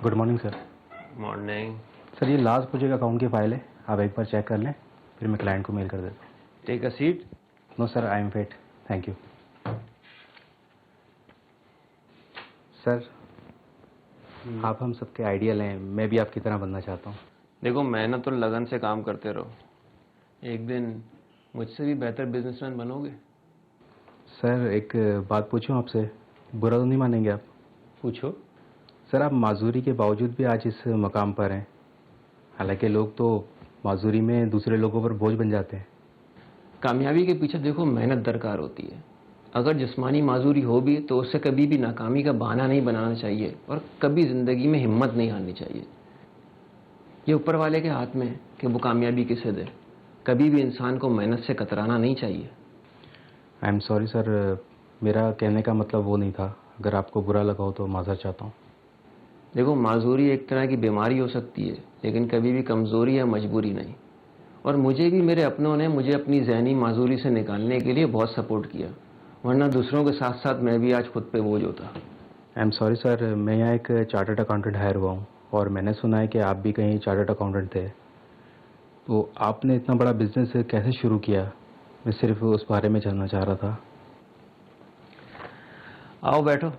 Good morning sir. Morning sir, ये last project account की file है, आप एक बार चेक कर लें, फिर मैं क्लाइंट को मेल कर देता हूँ। Take a seat. No sir, I am fit, thank you. Sir, आप हम सबके आइडियल हैं, मैं भी आपकी तरह बनना चाहता हूँ। देखो, मेहनत और लगन से काम करते रहो, एक दिन मुझसे भी बेहतर बिजनेसमैन बनोगे। सर, एक बात पूछूं आपसे, बुरा तो नहीं मानेंगे आप? पूछो। सर, आप माजूरी के बावजूद भी आज इस मकाम पर हैं, हालांकि लोग तो माजूरी में दूसरे लोगों पर बोझ बन जाते हैं। कामयाबी के पीछे देखो मेहनत दरकार होती है। अगर जिस्मानी माजूरी हो भी तो उससे कभी भी नाकामी का बहाना नहीं बनाना चाहिए और कभी ज़िंदगी में हिम्मत नहीं हारनी चाहिए। ये ऊपर वाले के हाथ में है कि वो कामयाबी किसे दे। कभी भी इंसान को मेहनत से कतराना नहीं चाहिए। आई एम सॉरी सर, मेरा कहने का मतलब वो नहीं था, अगर आपको बुरा लगा हो तो माज़रत चाहता हूँ। देखो, माजूरी एक तरह की बीमारी हो सकती है, लेकिन कभी भी कमज़ोरी या मजबूरी नहीं। और मुझे भी मेरे अपनों ने मुझे अपनी ज़हनी माजूरी से निकालने के लिए बहुत सपोर्ट किया, वरना दूसरों के साथ साथ मैं भी आज खुद पे बोझ होता। आई एम सॉरी सर, मैं यहाँ एक चार्टर्ड अकाउंटेंट हायर हुआ हूँ और मैंने सुना है कि आप भी कहीं चार्टर्ड अकाउंटेंट थे, तो आपने इतना बड़ा बिजनेस कैसे शुरू किया? मैं सिर्फ उस बारे में जानना चाह रहा था। आओ बैठो,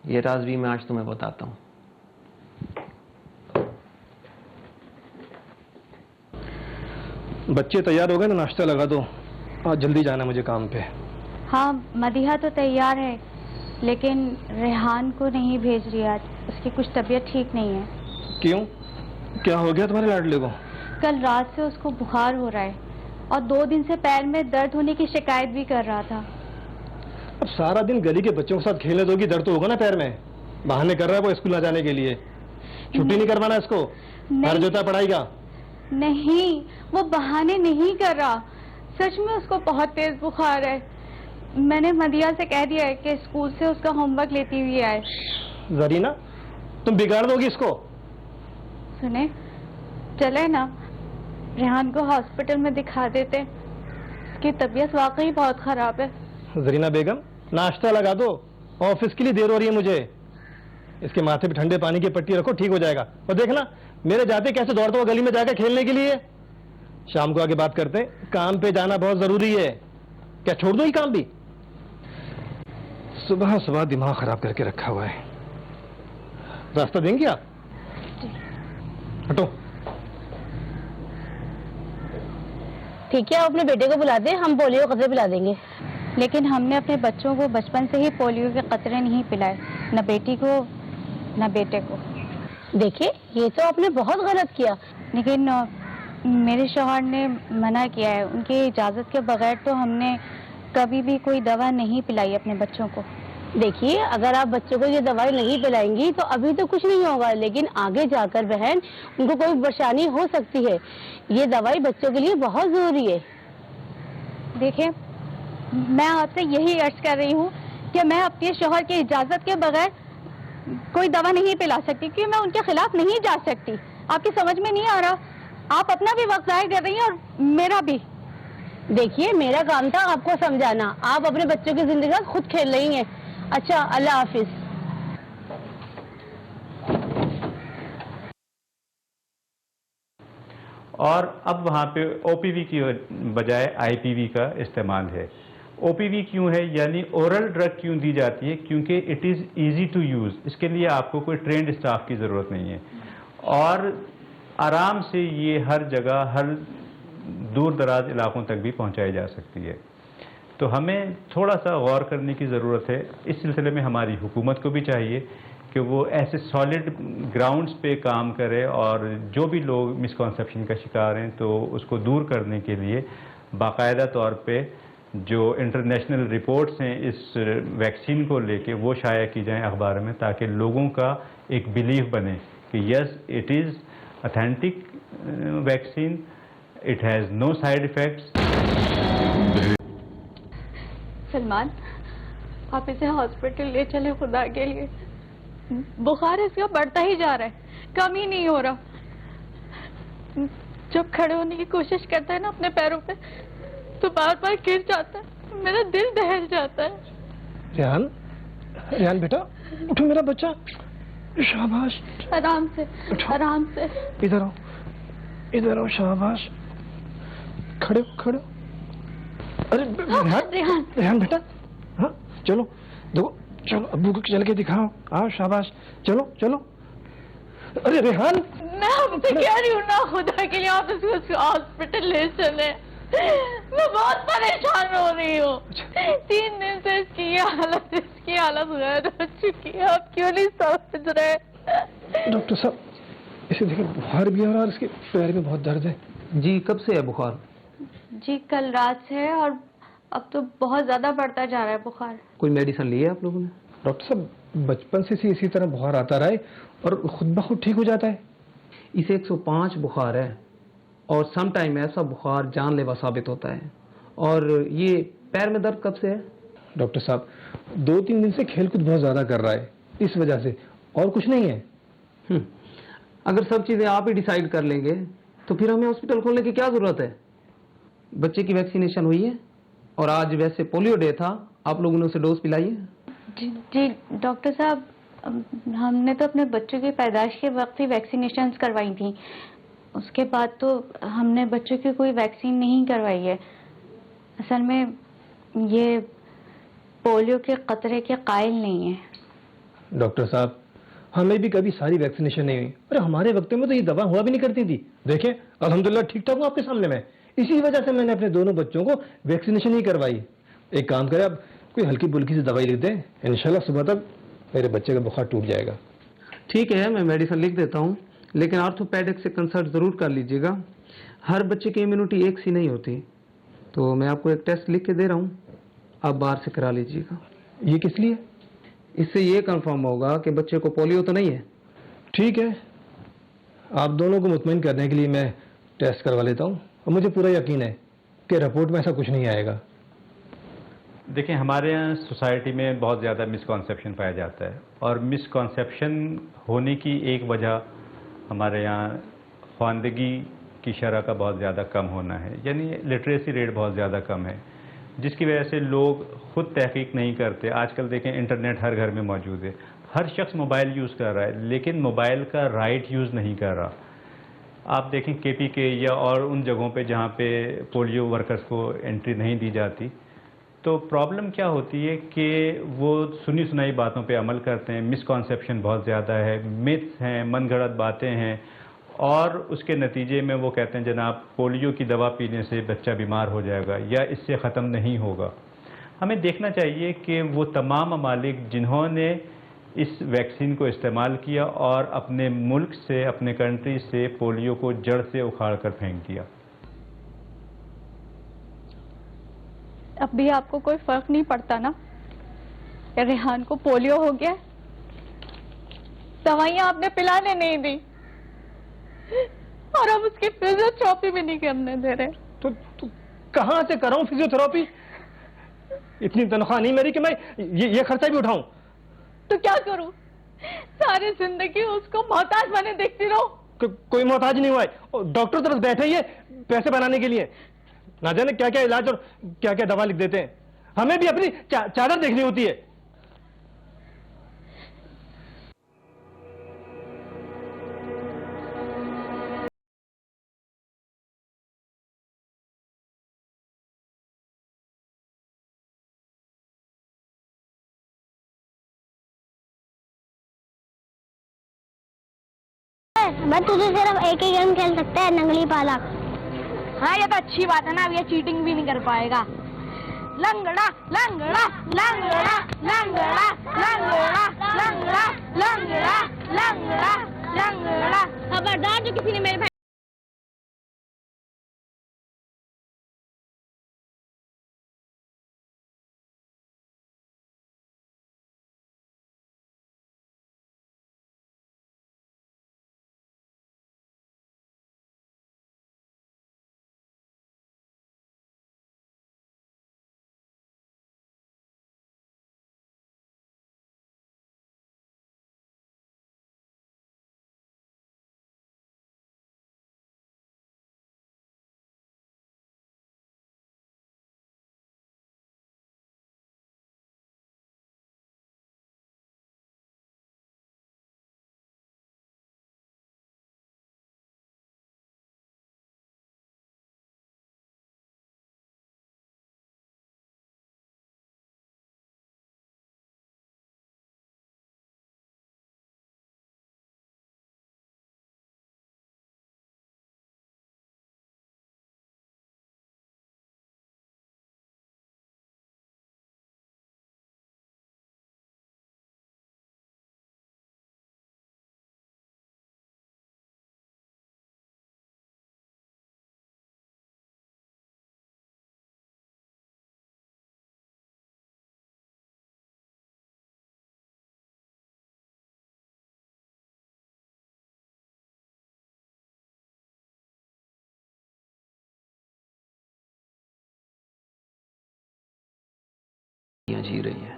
ये राज भी मैं आज तुम्हें बताता हूँ। बच्चे तैयार हो गए ना, नाश्ता लगा दो, आज जल्दी जाना मुझे काम पे। हाँ, मदीहा तो तैयार है, लेकिन रेहान को नहीं भेज रही आज, उसकी कुछ तबीयत ठीक नहीं है। क्यों, क्या हो गया तुम्हारे लाडले को? कल रात से उसको बुखार हो रहा है और 2 दिन से पैर में दर्द होने की शिकायत भी कर रहा था। अब सारा दिन गली के बच्चों के साथ खेलने दोगी, दर्द तो होगा ना पैर में। बहाने कर रहा है वो स्कूल ना जाने के लिए। छुट्टी नहीं करवाना इसको, फर्ज होता है पढ़ाई का। नहीं, वो बहाने नहीं कर रहा, सच में उसको बहुत तेज बुखार है। मैंने मदिया से कह दिया है कि स्कूल से उसका होमवर्क लेती हुई आए। जरीना, तुम बिगाड़ दोगी इसको। सुने, चले ना, रेहान को हॉस्पिटल में दिखा देते, उसकी तबीयत वाकई बहुत खराब है। जरीना बेगम, नाश्ता लगा दो, ऑफिस के लिए देर हो रही है मुझे। इसके माथे पे ठंडे पानी की पट्टी रखो, ठीक हो जाएगा। और देखना मेरे जाते कैसे दौड़ता हुआ गली में जाकर खेलने के लिए। शाम को आगे बात करते हैं, काम पे जाना बहुत जरूरी है। क्या छोड़ दो ये काम भी? सुबह सुबह दिमाग खराब करके रखा हुआ है। रास्ता देंगे आप? हटो। ठीक है, आप अपने बेटे को बुला दें, हम पोलियो के कतरे पिला देंगे। लेकिन हमने अपने बच्चों को बचपन से ही पोलियो के कतरे नहीं पिलाए, न बेटी को न बेटे को। देखिए, ये तो आपने बहुत गलत किया। लेकिन मेरे शौहर ने मना किया है, उनकी इजाज़त के बगैर तो हमने कभी भी कोई दवा नहीं पिलाई अपने बच्चों को। देखिए, अगर आप बच्चों को ये दवाई नहीं पिलाएंगी तो अभी तो कुछ नहीं होगा, लेकिन आगे जाकर बहन उनको कोई परेशानी हो सकती है। ये दवाई बच्चों के लिए बहुत जरूरी है। देखिए, मैं आपसे यही अर्ज कर रही हूँ कि मैं अपने शौहर की इजाज़त के बगैर कोई दवा नहीं पिला सकती, क्योंकि मैं उनके खिलाफ नहीं जा सकती। आपकी समझ में नहीं आ रहा, आप अपना भी वक्त ज़ाया कर रही हैं और मेरा भी। देखिए, मेरा काम था आपको समझाना, आप अपने बच्चों की जिंदगी का खुद खेल रही हैं। अच्छा, अल्लाह हाफिज। और अब वहाँ पे ओपीवी की बजाय आईपीवी का इस्तेमाल है। ओपीवी क्यों है, यानी ओरल ड्रग क्यों दी जाती है? क्योंकि it is easy to use, इसके लिए आपको कोई ट्रेंड स्टाफ की ज़रूरत नहीं है और आराम से ये हर जगह, हर दूर दराज इलाकों तक भी पहुंचाई जा सकती है। तो हमें थोड़ा सा गौर करने की ज़रूरत है। इस सिलसिले में हमारी हुकूमत को भी चाहिए कि वो ऐसे सॉलिड ग्राउंड्स पे काम करे और जो भी लोग मिसकॉन्सेप्शन का शिकार हैं तो उसको दूर करने के लिए बाकायदा तौर पे जो इंटरनेशनल रिपोर्ट्स हैं इस वैक्सीन को लेके वो शाया की जाएं अखबार में, ताकि लोगों का एक बिलीफ बने कि yes it is authentic vaccine, it has no side effects. Salman, आप इसे हॉस्पिटल ले चले, खुदा के लिए। बुखार इसका बढ़ता ही जा रहा है, कम ही नहीं हो रहा। जब खड़े होने की कोशिश करता है ना अपने पैरों पे, तो बार बार गिर जाता है, मेरा दिल दहल जाता है। रेहान, रेहान बेटा उठो मेरा बच्चा। शाबाश, आराम से, उठो। आराम से। इधर आओ, इधर आओ, शाबाश, खड़े हो, खड़े हो। अरे रेहान, रेहान। रेहान बेटा, हाँ चलो, देखो, चलो अब्बू को चल के दिखाओ, आओ, शाबाश, चलो चलो। अरे रेहान, मैं आपसे कह रही हूँ ना, खुदा के लिए आप इसको हॉस्पिटल ले चले। मैं बहुत परेशान हो रही हूँ। 3 दिन से इसकी हालत गैर हो चुकी है। आप क्यों नहीं समझ रहे? डॉक्टर साहब, इसे देखिए बुखार भी है और इसके पैर में बहुत दर्द है। जी, कब से है बुखार? जी कल रात से है और अब तो बहुत ज्यादा बढ़ता जा रहा है बुखार। कोई मेडिसिन ली है आप लोगों ने? डॉक्टर साहब, बचपन से इसी तरह बुखार आता रहा है और खुद ब खुद ठीक हो जाता है। इसे 105 बुखार है और सम टाइम ऐसा बुखार जानलेवा साबित होता है। और ये पैर में दर्द कब से है? डॉक्टर साहब, 2-3 दिन से खेलकूद बहुत ज्यादा कर रहा है, इस वजह से, और कुछ नहीं है। अगर सब चीजें आप ही डिसाइड कर लेंगे तो फिर हमें हॉस्पिटल खोलने की क्या जरूरत है? बच्चे की वैक्सीनेशन हुई है और आज वैसे पोलियो डे था, आप लोगों ने उसे डोज पिलाई है? जी डॉक्टर साहब, हमने तो अपने बच्चों की पैदाइश के वक्त ही वैक्सीनेशन करवाई थी। उसके बाद तो हमने बच्चों की कोई वैक्सीन नहीं करवाई है। असल में ये पोलियो के खतरे के कायल नहीं है। डॉक्टर साहब, हमें भी कभी सारी वैक्सीनेशन नहीं हुई। अरे हमारे वक्त में तो ये दवा हुआ भी नहीं करती थी। देखें, अल्हम्दुलिल्लाह ठीक ठाक हूँ आपके सामने मैं। इसी वजह से मैंने अपने दोनों बच्चों को वैक्सीनेशन ही करवाई। एक काम करें, आप कोई हल्की फुल्की सी दवाई लिख दें, इंशाल्लाह सुबह तक मेरे बच्चे का बुखार टूट जाएगा। ठीक है, मैं मेडिसिन लिख देता हूँ, लेकिन ऑर्थोपेडिक से कंसल्ट ज़रूर कर लीजिएगा। हर बच्चे की इम्यूनिटी एक सी नहीं होती, तो मैं आपको एक टेस्ट लिख के दे रहा हूँ, आप बाहर से करा लीजिएगा। ये किस लिए? इससे ये कंफर्म होगा कि बच्चे को पोलियो तो नहीं है। ठीक है, आप दोनों को मुतमईन करने के लिए मैं टेस्ट करवा लेता हूँ और मुझे पूरा यकीन है कि रिपोर्ट में ऐसा कुछ नहीं आएगा। देखिए, हमारे यहाँ सोसाइटी में बहुत ज़्यादा मिसकॉन्सेप्शन पाया जाता है और मिसकॉन्सेप्शन होने की एक वजह हमारे यहाँ ख्वानदगी की शरह का बहुत ज़्यादा कम होना है, यानी लिटरेसी रेट बहुत ज़्यादा कम है, जिसकी वजह से लोग खुद तहकीक नहीं करते। आजकल देखें, इंटरनेट हर घर में मौजूद है, हर शख्स मोबाइल यूज़ कर रहा है, लेकिन मोबाइल का राइट यूज़ नहीं कर रहा। आप देखें KPK या और उन जगहों पे जहाँ पे पोलियो वर्कर्स को एंट्री नहीं दी जाती, तो प्रॉब्लम क्या होती है कि वो सुनी सुनाई बातों पे अमल करते हैं, मिसकॉन्सेप्शन बहुत ज़्यादा है, मिथ्स हैं, मनगढ़ंत बातें हैं, और उसके नतीजे में वो कहते हैं जनाब पोलियो की दवा पीने से बच्चा बीमार हो जाएगा या इससे ख़त्म नहीं होगा। हमें देखना चाहिए कि वो तमाम ममालिक जिन्होंने इस वैक्सीन को इस्तेमाल किया और अपने मुल्क से, अपने कंट्री से पोलियो को जड़ से उखाड़ कर फेंक दिया। अब भी आपको कोई फर्क नहीं पड़ता ना? रेहान को पोलियो हो गया, दवाइयां आपने पिलाने नहीं दी और अब उसकी फिजियोथेरेपी भी नहीं करने दे रहे। तो कहाँ से कराऊं फिजियोथेरेपी? इतनी तनख्वाह नहीं मेरी कि मैं ये खर्चा भी उठाऊं। तो क्या करूं? सारी जिंदगी उसको मोहताज बने देखती रहूं? कोई मोहताज नहीं हुआ है, डॉक्टर तो बस बैठे ही है पैसे बनाने के लिए। ना जाने क्या क्या इलाज और क्या क्या दवा लिख देते हैं। हमें भी अपनी चादर देखनी होती है। मैं तुझे सिर्फ एक ही गेम खेल सकता है, नंगली पाला। हाँ ये तो अच्छी बात है ना, अब ये चीटिंग भी नहीं कर पाएगा। लंगड़ा लंगड़ा लंगड़ा लंगड़ा लंगड़ा लंगड़ा लंगड़ा लंगड़ा लंगड़ा। खबरदार जो किसी ने मेरे भाई جی رہی ہے.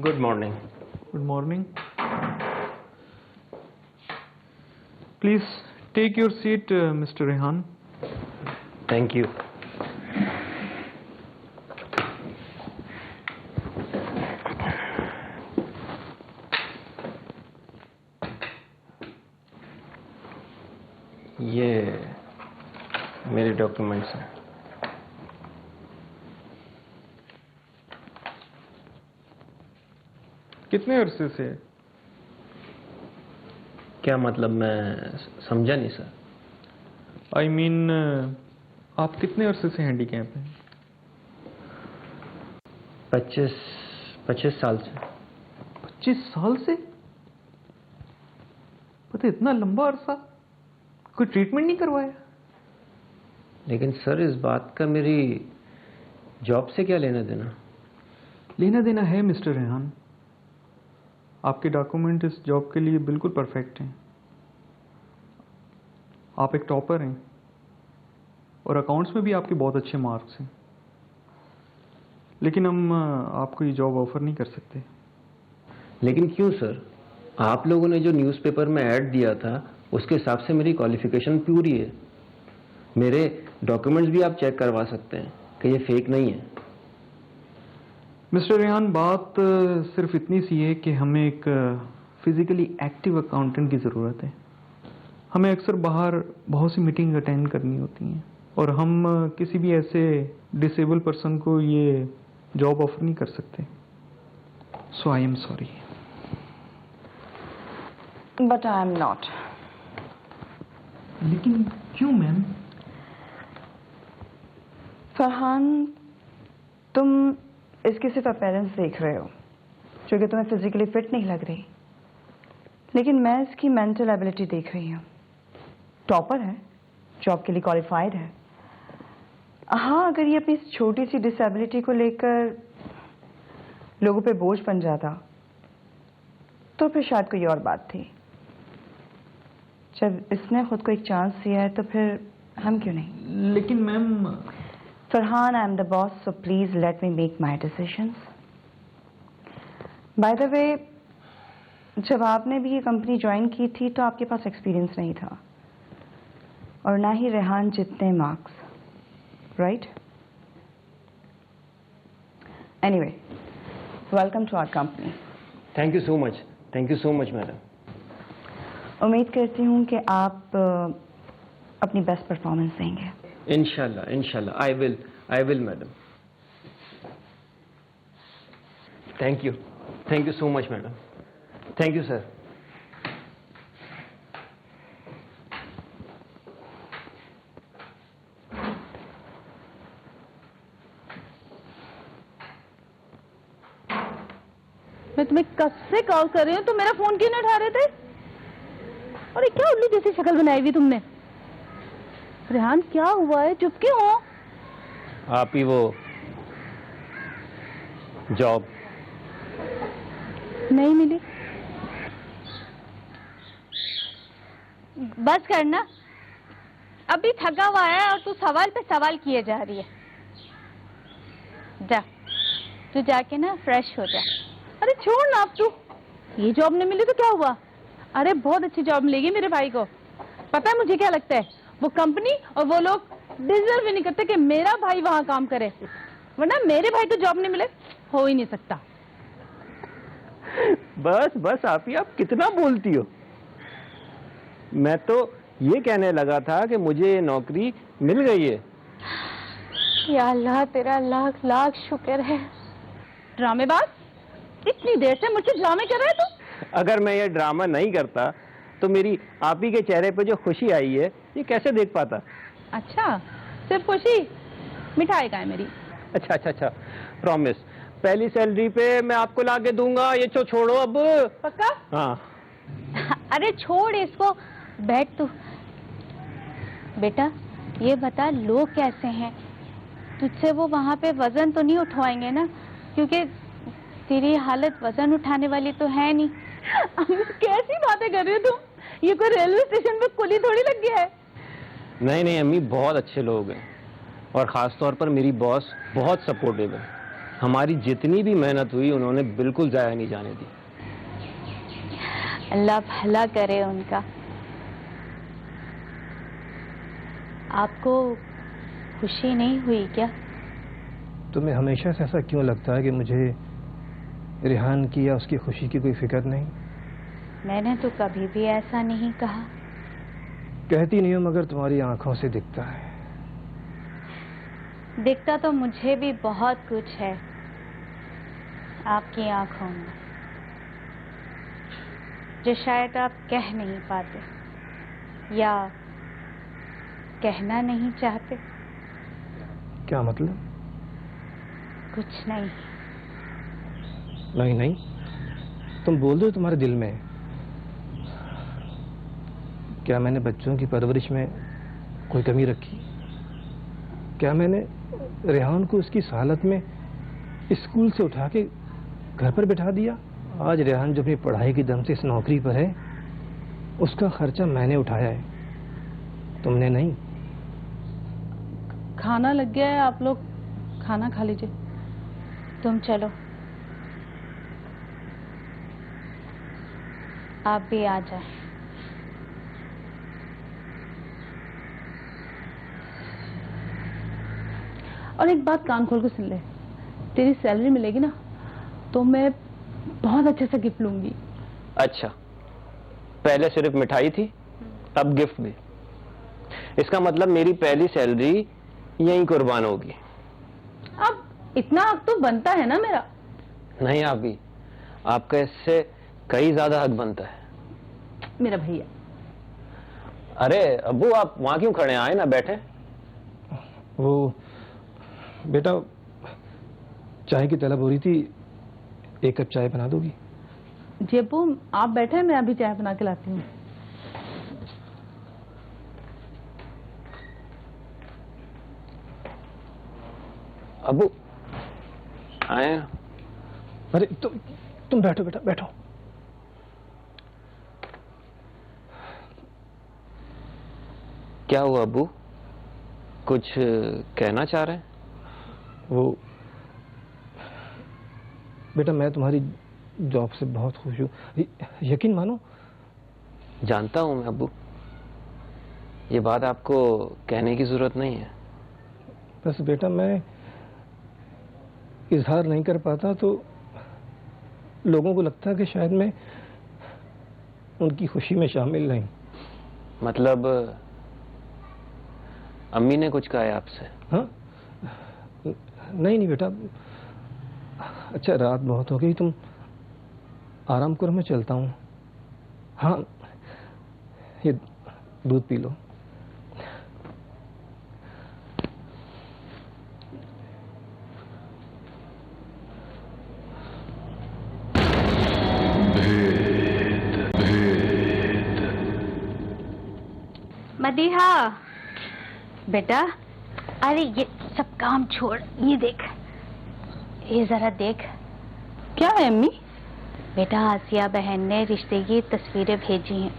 Good morning. Good morning. Please take your seat, Mr. Rehan. Thank you. یہ میرے ڈاکیومنٹس ہیں. کتنے عرصے سے؟ کیا مطلب؟ میں سمجھا نہیں سر. I mean, آپ کتنے عرصے سے ہینڈی کیپ ہیں؟ 25 سال سے. 25 سال سے؟ پتہ اتنا لمبا عرصہ کوئی ٹریٹمنٹ نہیں کروایا؟ لیکن سر اس بات کا میری جاب سے کیا لینا دینا؟ لینا دینا ہے مسٹر ریحان. آپ کے ڈاکومنٹ اس جاب کے لیے بالکل پرفیکٹ ہیں. آپ ایک ٹاپر ہیں اور اکاؤنٹس میں بھی آپ کے بہت اچھے مارکس ہیں، لیکن ہم آپ کو یہ جاب آفر نہیں کر سکتے. لیکن کیوں سر؟ آپ لوگوں نے جو نیوز پیپر میں ایڈ دیا تھا اس کے حساب سے میری کوالیفیکیشن پوری ہے. میرے ڈاکیومنٹس بھی آپ چیک کروا سکتے ہیں کہ یہ فیک نہیں ہے. مسٹر ریحان، بات صرف اتنی سی ہے کہ ہمیں ایک فزیکلی ایکٹیو اکاؤنٹنٹ کی ضرورت ہے. ہمیں اکثر باہر بہت سی میٹنگ اٹینڈ کرنی ہوتی ہیں اور ہم کسی بھی ایسے ڈسیبل پرسن کو یہ جاب آفر نہیں کر سکتے. So I am sorry. But I am not. لیکن کیوں میم؟ فرحان، تم اس کی صرف اپیرنس دیکھ رہے ہو جو کہ تمہیں فزیکلی فٹ نہیں لگ رہی، لیکن میں اس کی مینٹل ایبلٹی دیکھ رہی ہوں. ٹاپر ہے، جاب کے لیے کوالیفائڈ ہے. ہاں، اگر یہ اپنی اس چھوٹی سی ڈس ایبلٹی کو لے کر لوگوں پہ بوجھ بن جاتا تو پھر شاید کوئی اور بات تھی. جب اس نے خود کو ایک چانس دیا ہے تو پھر ہم کیوں نہیں؟ لیکن ma'am, Farhan, I am the boss, so please let me make my decisions. By the way, جب آپ نے بھی یہ کمپنی جوائن کی تھی تو آپ کے پاس ایکسپیرینس نہیں تھا اور نہ ہی ریحان جتنے marks, right? Anyway, welcome to our company. Thank you so much. Thank you so much madam. امید کرتی ہوں کہ آپ اپنی بیسٹ پرفارمنس دیں گے. انشاءاللہ I will madam. Thank you so much madam. Thank you sir. میں تمہیں کب سے کال کر رہی ہوں، تو میرا فون کیوں نہیں اٹھا رہے تھے؟ اور یہ کیا الو جیسی شکل بنائی ہوئی تم نے؟ ریحان کیا ہوا ہے؟ چپ کیوں ہو؟ آپ ہی وہ جاب نہیں ملی. بس کرنا، ابھی تھکا ہوا ہے اور تو سوال پہ سوال کیے جا رہی ہے. تو جا کے نا فریش ہو جا. ارے چھوڑ نا اب تو. یہ جاب نہیں ملی تو کیا ہوا؟ ارے بہت اچھی جاب ملے گی میرے بھائی کو. پتہ ہے مجھے کیا لگتا ہے؟ وہ کمپنی اور وہ لوگ ڈیزرو بھی نہیں کرتے کہ میرا بھائی وہاں کام کرے، ورنہ میرے بھائی تو جاب نہیں ملے ہو ہی نہیں سکتا. بس آپ کتنا بولتی ہو. میں تو یہ کہنے لگا تھا کہ مجھے یہ نوکری مل گئی ہے. یا اللہ تیرا لاکھ لاکھ شکر ہے. ڈرامے باز، اتنی دیر سے مجھ سے ڈرامے کر رہے تو؟ اگر میں یہ ڈرامہ نہیں کرتا تو میری آپ ہی کے چہرے پہ جو خوشی آئی ہے یہ کیسے دیکھ پاتا؟ اچھا صرف خوشی؟ مٹھائی کا ہے میری. اچھا پرومس، پہلی سیلری پہ میں آپ کو لا کے دوں گا. یہ چھوڑو اب. پکا؟ ہاں. ارے چھوڑ اس کو، بیٹھ تو. بیٹا یہ بتا لوگ کیسے ہیں؟ تجھ سے وہ وہاں پہ وزن تو نہیں اٹھوائیں گے نا؟ کیونکہ تیری حالت وزن اٹھانے والی تو ہے نہیں. अम्मी कैसी बातें कर रही हो तुम? ये कोई रेलवे स्टेशन पे कुली थोड़ी लग गया है। नहीं नहीं अम्मी, बहुत अच्छे लोग हैं और ख़ास तौर पर मेरी बॉस बहुत सपोर्टिव है। हमारी जितनी भी मेहनत हुई उन्होंने बिल्कुल ज़ाया नहीं जाने दी। अल्लाह भला करे उनका। आपको खुशी नहीं हुई क्या? तुम्हें हमेशा से ऐसा क्यों लगता है कि मुझे रेहान की या उसकी खुशी की कोई फिक्र नहीं? मैंने तो कभी भी ऐसा नहीं कहा। कहती नहीं हो मगर तुम्हारी आंखों से दिखता है। दिखता तो मुझे भी बहुत कुछ है आपकी आंखों में, जो शायद आप कह नहीं पाते या कहना नहीं चाहते। क्या मतलब? कुछ नहीं। नहीं नहीं, तुम बोल दो तुम्हारे दिल में। क्या मैंने बच्चों की परवरिश में कोई कमी रखी? क्या मैंने रेहान को उसकी हालत में स्कूल से उठा के घर पर बिठा दिया? आज रेहान जो अपनी पढ़ाई की दम से इस नौकरी पर है, उसका खर्चा मैंने उठाया है, तुमने नहीं। खाना लग गया है, आप लोग खाना खा लीजिए। तुम चलो, आप भी आ जाए। और एक बात कान खोल के सुन ले, तेरी सैलरी मिलेगी ना तो मैं बहुत अच्छे से गिफ्ट लूंगी। अच्छा, पहले सिर्फ मिठाई थी, अब गिफ्ट भी। इसका मतलब मेरी पहली सैलरी यहीं कुर्बान होगी। अब इतना हक तो बनता है ना मेरा। नहीं आप भी, आपका इससे कई ज्यादा हक बनता है। मेरा भैया। अरे अब्बू, आप वहां क्यों खड़े हैं? आए ना, बैठे। वो बेटा, चाय की तलब हो रही थी, एक कप चाय बना दोगी? जी अब्बू, आप बैठे, मैं अभी चाय बना के लाती हूँ। अब्बू आए। अरे तुम बैठो बेटा, बैठो। क्या हुआ अब्बू, कुछ कहना चाह रहे हैं? वो बेटा, मैं तुम्हारी जॉब से बहुत खुश हूँ, यकीन मानो। जानता हूं मैं अब्बू, ये बात आपको कहने की जरूरत नहीं है। बस बेटा, मैं इजहार नहीं कर पाता तो लोगों को लगता है कि शायद मैं उनकी खुशी में शामिल नहीं। मतलब अम्मी ने कुछ कहा है आपसे? हाँ, नहीं नहीं बेटा। अच्छा, रात बहुत हो गई, तुम आराम करो, मैं चलता हूँ। हाँ, ये दूध पी लो। मदीहा बेटा, अरे ये सब काम छोड़, ये देख, ये जरा देख। क्या है अम्मी? बेटा, आसिया बहन ने रिश्ते की तस्वीरें भेजी हैं।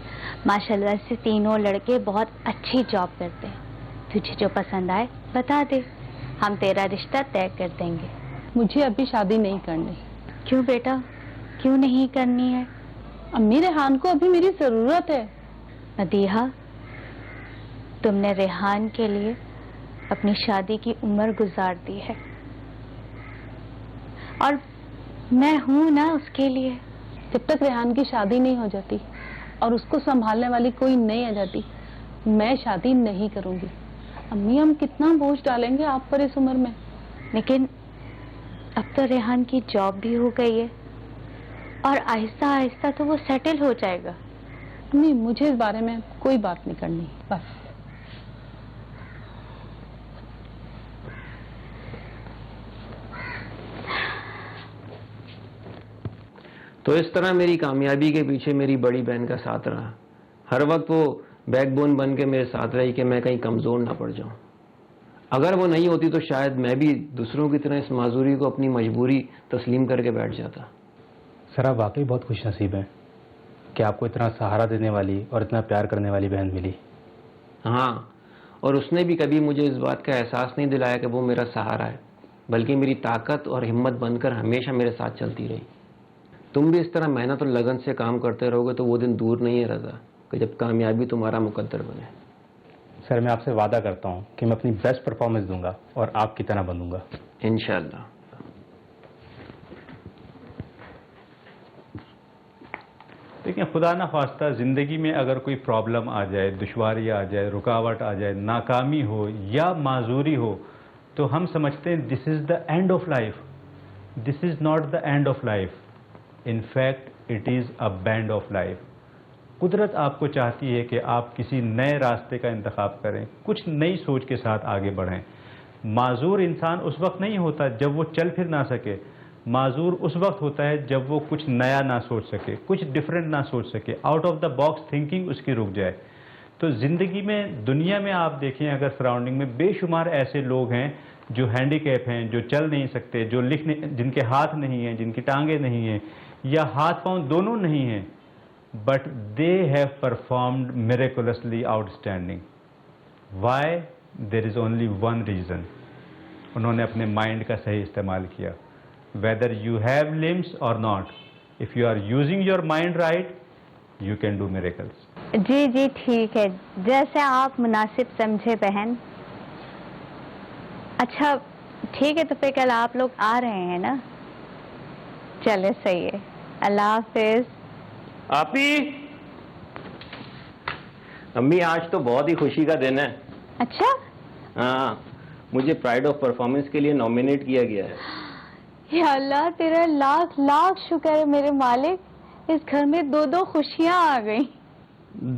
माशाल्लाह से तीनों लड़के बहुत अच्छी जॉब करते हैं। तुझे जो पसंद आए बता दे, हम तेरा रिश्ता तय कर देंगे। मुझे अभी शादी नहीं करनी। क्यों बेटा, क्यों नहीं करनी है? अम्मी, रेहान को अभी मेरी जरूरत है। मदीहा, तुमने रेहान के लिए अपनी शादी की उम्र गुजार दी है और मैं हूं ना उसके लिए। जब तक रेहान की शादी नहीं हो जाती और उसको संभालने वाली कोई नहीं आ जाती, मैं शादी नहीं करूंगी। अम्मी, हम कितना बोझ डालेंगे आप पर इस उम्र में। लेकिन अब तो रेहान की जॉब भी हो गई है और आहिस्ता आहिस्ता तो वो सेटल हो जाएगा। अम्मी, मुझे इस बारे में कोई बात नहीं करनी, बस। तो इस तरह मेरी कामयाबी के पीछे मेरी बड़ी बहन का साथ रहा। हर वक्त वो बैकबोन बन के मेरे साथ रही कि मैं कहीं कमज़ोर ना पड़ जाऊं। अगर वो नहीं होती तो शायद मैं भी दूसरों की तरह इस माजूरी को अपनी मजबूरी तस्लीम करके बैठ जाता। सर, आप वाकई बहुत खुश नसीब हैं। کہ آپ کو اتنا سہارا دینے والی اور اتنا پیار کرنے والی بہن ملی. ہاں، اور اس نے بھی کبھی مجھے اس بات کا احساس نہیں دلایا کہ وہ میرا سہارا ہے، بلکہ میری طاقت اور ہمت بن کر ہمیشہ میرے ساتھ چلتی رہی. تم بھی اس طرح محنت اور لگن سے کام کرتے رہو گے تو وہ دن دور نہیں ہے رضا کہ جب کامیابی تمہارا مقدر بنے. سر میں آپ سے وعدہ کرتا ہوں کہ میں اپنی بیسٹ پرفارمنس دوں گا اور آپ کی طرح بنوں گا. انشاءاللہ. دیکھیں، خدا نہ خواستہ زندگی میں اگر کوئی پرابلم آ جائے، دشواری آ جائے، رکاوٹ آ جائے، ناکامی ہو یا معذوری ہو، تو ہم سمجھتے ہیں this is the end of life. This is not the end of life. In fact it is a bend of life. قدرت آپ کو چاہتی ہے کہ آپ کسی نئے راستے کا انتخاب کریں، کچھ نئی سوچ کے ساتھ آگے بڑھیں. معذور انسان اس وقت نہیں ہوتا جب وہ چل پھر نہ سکے. معذور اس وقت ہوتا ہے جب وہ کچھ نیا نہ سوچ سکے، کچھ ڈیفرنٹ نہ سوچ سکے، out of the box thinking اس کی رک جائے. تو زندگی میں، دنیا میں آپ دیکھیں اگر سراؤنڈنگ میں بے شمار ایسے لوگ ہیں جو ہینڈی کیپ ہیں، جو چل نہیں سکتے، جو لکھنے، جن کے ہاتھ نہیں ہیں، جن کی ٹانگیں نہیں ہیں یا ہاتھ پاؤں دونوں نہیں ہیں، but they have performed miraculously outstanding. Why? There is only one reason. انہوں نے اپنے مائنڈ کا صحیح استعمال کیا. Whether you have limbs or not, if you are using your mind right, you can do miracles. جی جی ٹھیک ہے، جیسے آپ مناسب سمجھے بہن. اچھا ٹھیک ہے، تو پھر کل آپ لوگ آ رہے ہیں نا؟ چلے صحیح ہے. اللہ حافظ. آپی، امی آج تو بہت ہی خوشی کا دن ہے. اچھا، ہاں، مجھے پرائڈ آف پرفارمنس کے لیے نامینیٹ کیا گیا ہے. یا اللہ تیرا لاکھ لاکھ شکر ہے میرے مالک، اس گھر میں 2 خوشیاں آ گئیں.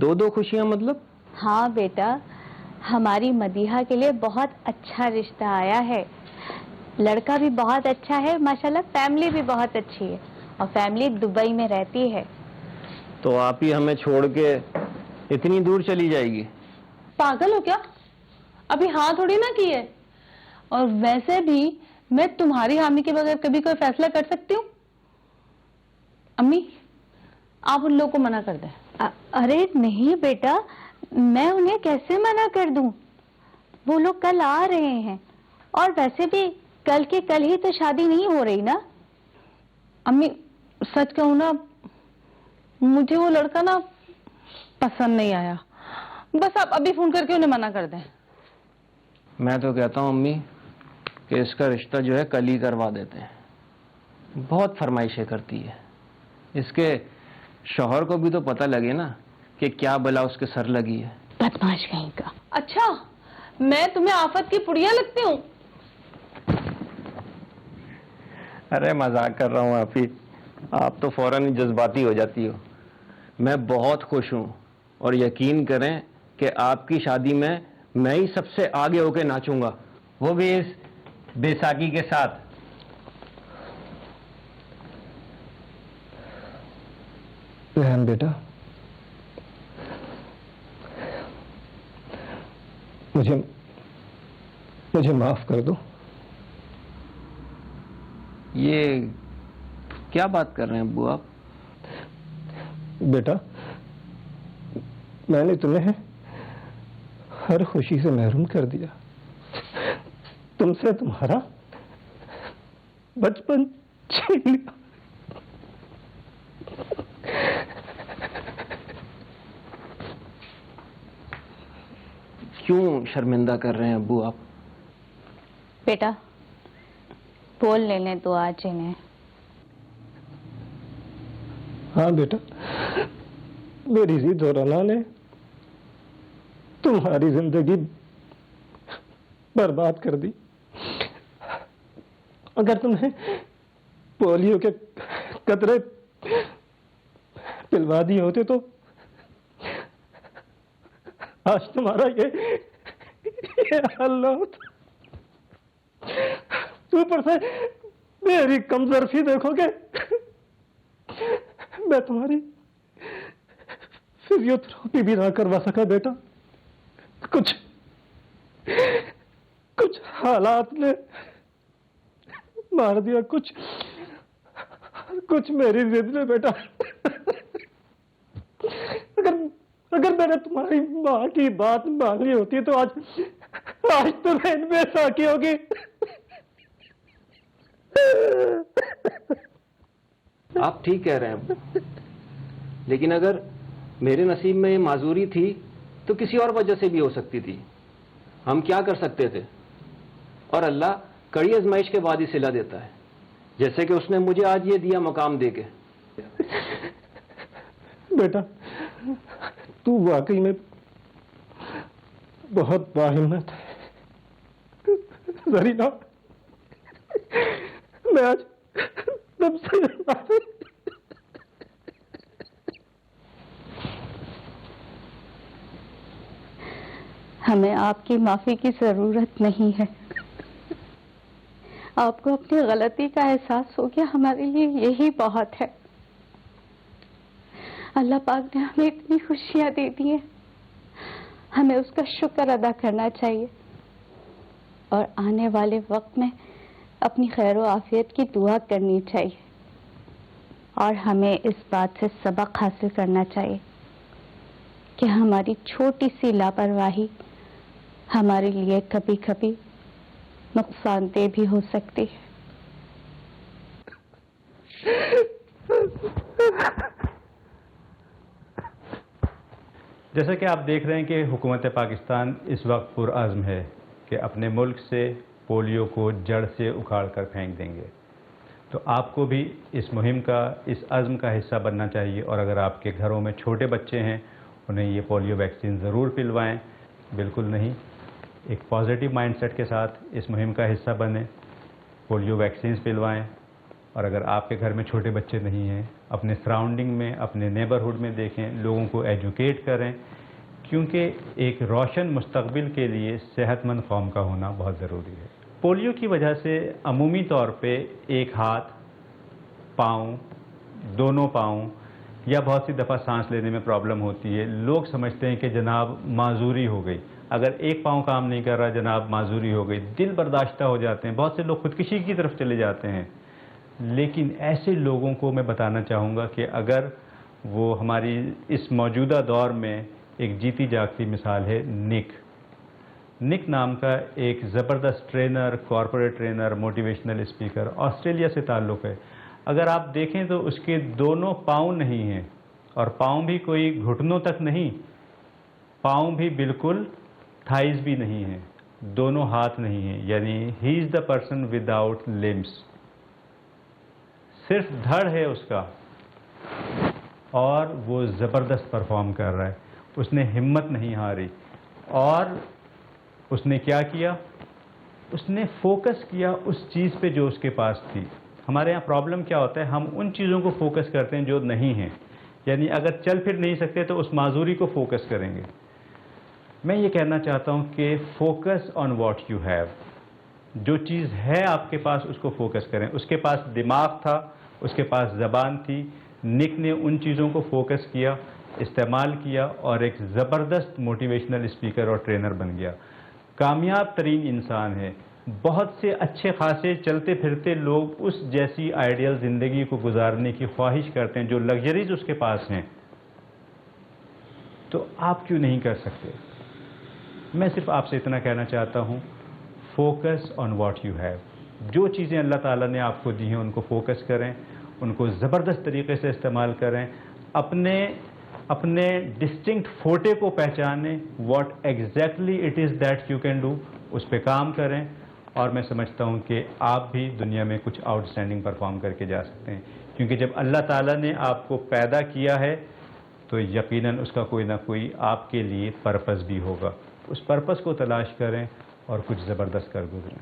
2 خوشیاں مطلب؟ ہاں بیٹا، ہماری مدیحہ کے لیے بہت اچھا رشتہ آیا ہے. لڑکا بھی بہت اچھا ہے ماشاءاللہ، فیملی بھی بہت اچھی ہے، اور فیملی دبئی میں رہتی ہے. تو آپ ہی ہمیں چھوڑ کے اتنی دور چلی جائے گی؟ پاگل ہو کیا؟ ابھی ہاں تھوڑی نہ کی ہے. اور ویسے بھی میں تمہاری حامی کے بغیر کبھی کوئی فیصلہ کر سکتی ہوں؟ امی آپ ان لوگوں کو منع کر دیں. ارے نہیں بیٹا، میں انہیں کیسے منع کر دوں؟ وہ لوگ کل آ رہے ہیں، اور ویسے بھی کل کے کل ہی تو شادی نہیں ہو رہی نا. امی سچ کہوں نا، مجھے وہ لڑکا نا پسند نہیں آیا. بس آپ ابھی فون کر کے انہیں منع کر دیں. میں تو کہتا ہوں امی کہ اس کا رشتہ جو ہے کل ہی کروا دیتے ہیں. بہت فرمائشیں کرتی ہے. اس کے شوہر کو بھی تو پتہ لگے نا کہ کیا بلا اس کے سر لگی ہے. بدماش کہیں کا. اچھا، میں تمہیں آفت کی پڑیاں لگتی ہوں؟ ارے مذاق کر رہا ہوں آپ ہی، آپ تو فوراً ہی جذباتی ہو جاتی ہو. میں بہت خوش ہوں، اور یقین کریں کہ آپ کی شادی میں ہی سب سے آگے ہو کے ناچوں گا، وہ بھی اس بیساکھی کے ساتھ. ریحان بیٹا، مجھے معاف کر دو. یہ کیا بات کر رہے ہیں ابو آپ؟ بیٹا، میں نے تمہیں ہر خوشی سے محروم کر دیا. تم سے تمہارا بچپن چھین لیا. کیوں شرمندہ کر رہے ہیں ابو آپ؟ بیٹا بول لینے دو آج انہیں. ہاں بیٹا، میری ضد اور انا نے تمہاری زندگی برباد کر دی. اگر تمہیں پولیو کے قطرے پلوا دیے ہوتے تو آج تمہارا یہ حل نہ ہوتا. اوپر سے میری کمزرفی دیکھو گے، میں تمہاری فزیو تھراپی بھی نہ کروا سکا بیٹا. کچھ حالات نے مار دیا، کچھ میری ضد نے بیٹا. अगर मैंने तुम्हारी माँ की बात मान ली होती तो आज तो मैं इनमें साकी होगी। आप ठीक कह रहे हैं, लेकिन अगर मेरे नसीब में ये माजूरी थी तो किसी और वजह से भी हो सकती थी। हम क्या कर सकते थे? और अल्लाह कड़ी आजमाइश के बाद ही सिला देता है, जैसे कि उसने मुझे आज ये दिया मकाम देके। बेटा, तू वाकई में बहुत बाहिम्मत है। जरीना, मैं आज तुमसे हमें आपकी माफी की जरूरत नहीं है। आपको अपनी गलती का एहसास हो गया, हमारे लिए यही बहुत है। अल्लाह पाक ने हमें इतनी खुशियां दे दी हैं, हमें उसका शुक्र अदा करना चाहिए और आने वाले वक्त में अपनी खैर आफियत की दुआ करनी चाहिए और हमें इस बात से सबक हासिल करना चाहिए कि हमारी छोटी सी लापरवाही हमारे लिए कभी कभी नुकसानदेह भी हो सकती है। जैसा कि आप देख रहे हैं कि हुकूमत पाकिस्तान इस वक्त पुरअज़्म है कि अपने मुल्क से पोलियो को जड़ से उखाड़ कर फेंक देंगे। तो आपको भी इस मुहिम का, इस अज़्म का हिस्सा बनना चाहिए और अगर आपके घरों में छोटे बच्चे हैं उन्हें ये पोलियो वैक्सीन ज़रूर पिलवाएं। बिल्कुल नहीं, एक पॉजिटिव माइंडसेट के साथ इस मुहिम का हिस्सा बने, पोलियो वैक्सीन पिलवाएं। और अगर आपके घर में छोटे बच्चे नहीं हैं, अपने सराउंडिंग में, अपने नेबरहुड में देखें, लोगों को एजुकेट करें, क्योंकि एक रोशन मुस्तकबिल के लिए सेहतमंद कौम का होना बहुत ज़रूरी है। पोलियो की वजह से अमूमी तौर पे एक हाथ, पाँव, दोनों पाँव या बहुत सी दफ़ा सांस लेने में प्रॉब्लम होती है। लोग समझते हैं कि जनाब माजूरी हो गई, अगर एक पाँव काम नहीं कर रहा जनाब माजूरी हो गई, दिल बर्दाश्ता हो जाते हैं, बहुत से लोग खुदकुशी की तरफ चले जाते हैं। लेकिन ऐसे लोगों को मैं बताना चाहूँगा कि अगर वो हमारी इस मौजूदा दौर में एक जीती जागती मिसाल है निक नाम का एक ज़बरदस्त trainer, corporate trainer, motivational speaker, Australia से ताल्लुक़ है। अगर आप देखें तो उसके दोनों पाँव नहीं हैं, और पाँव भी कोई घुटनों तक नहीं, पाँव भी बिल्कुल थाइज भी नहीं है, दोनों हाथ नहीं हैं, यानी he is the person without limbs. सिर्फ धड़ है उसका और वो ज़बरदस्त परफॉर्म कर रहा है। उसने हिम्मत नहीं हारी और उसने क्या किया, उसने फोकस किया उस चीज़ पे जो उसके पास थी। हमारे यहाँ प्रॉब्लम क्या होता है, हम उन चीज़ों को फोकस करते हैं जो नहीं हैं, यानी अगर चल फिर नहीं सकते तो उस माजूरी को फोकस करेंगे। मैं ये कहना चाहता हूँ कि focus on what you have, जो चीज़ है आपके पास उसको फोकस करें। उसके पास दिमाग था, उसके पास ज़बान थी, निक ने उन चीज़ों को फोकस किया, इस्तेमाल किया और एक ज़बरदस्त मोटिवेशनल स्पीकर और ट्रेनर बन गया। कामयाब तरीन इंसान है। बहुत से अच्छे खासे चलते फिरते लोग उस जैसी आइडियल ज़िंदगी को गुजारने की ख्वाहिश करते हैं जो लग्जरीज उसके पास हैं, तो आप क्यों नहीं कर सकते? मैं सिर्फ आपसे इतना कहना चाहता हूँ, focus on what you have. जो चीज़ें अल्लाह ताला ने आपको दी हैं उनको फोकस करें, उनको ज़बरदस्त तरीके से इस्तेमाल करें, अपने डिस्टिंक्ट फोटे को पहचानें, what exactly it is that you can do, उस पर काम करें। और मैं समझता हूँ कि आप भी दुनिया में कुछ आउटस्टैंडिंग परफॉर्म करके जा सकते हैं, क्योंकि जब अल्लाह ताला ने आपको पैदा किया है तो यकीनन उसका कोई ना कोई आपके लिए पर्पस भी होगा। उस पर्पस को तलाश करें और कुछ ज़बरदस्त कर गुजरें।